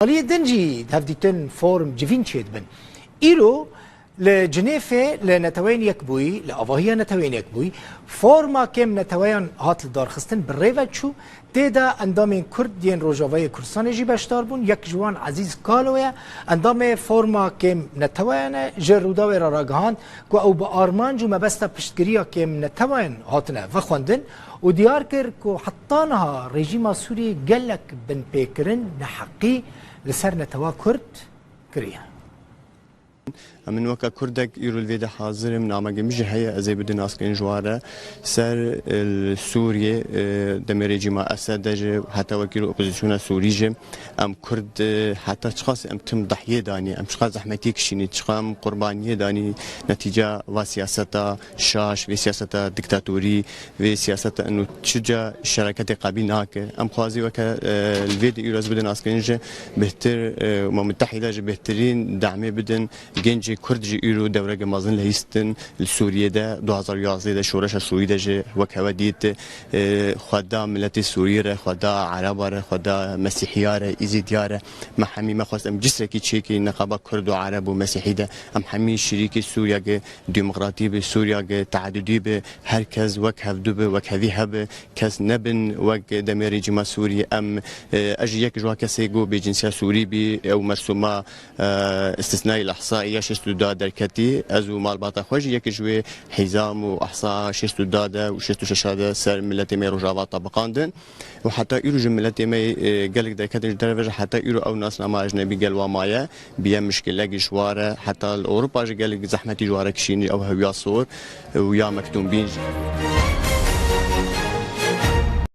قضية دنجي هفديتن فورم جيفين تشيد بن إيرو لجنيفة لنتوين يكبوي لأفاهية نتوين يكبوي فورما كم نتوين هات الدار خستن بالريفة شو تيدا اندامين كردين روجاوية كردستان جي باشتار بون يك جوان عزيز كالويا اندامي فورما كم نتوين جروداوي راراغهان كو او بارمان جو مبستا پشتگريا كم نتوين هاتنا وخواندن و ديار كر كو حطانها ريجيما سوري قلك بن بيكرن نحقي لسر نتوا كرد كريا من وقت كردك يرو الفيدا حاضر من عم جمجي هي أزاي بدنا أسكن جواره سر سوريا دمر جماعة أسد حتى وكيلو أوبوزيسيون سورية أم كرد حتى شخص أم تم ضحية داني أم شخص زحمتي كشيني شخام قربانية داني نتيجة وسياسة شاش وسياسة دكتاتوري وسياسة إنه تشجع الشركات قابيناك أم خوازي وك الفيدا يرو بدنا أسكن بهتر متحدة بهترين دعمه بدن جنجي كردجي يرو دورة جمازن لهيستن لسوريا ده 2011 ده شورش سوريا ده جه وكوديت خدا ملت سوريا خدا عرب خدا مسيحية إزيديارة محمي ما خواست أم جسر كي تشيكي نقابة كرد وعرب ومسيحي ده أم حمي شريك سوريا جه ديمقراطية بسوريا جه تعددية به هركز وكهفدو به وكهذي هب كز نبن وك دمير جما سوريا أم أجي يك جوا كسيجو بجنسية سوري بي أو مرسومة استثناء الإحصائية شستو دا دركتي أزو مال باتا خوجي يك جوي حزام وإحصاء شستو دادا وشستو ششادة سر ملتي مي رجاوا طبقاندن وحتى يرو ملتي مي قالك دركتي درجة حتى يرو أو ناس نما أجنبي قال ومايا بيا مشكلة جواره حتى الأوروبا قالك زحمتي جواره كشيني أو هويا صور ويا مكتوم بينج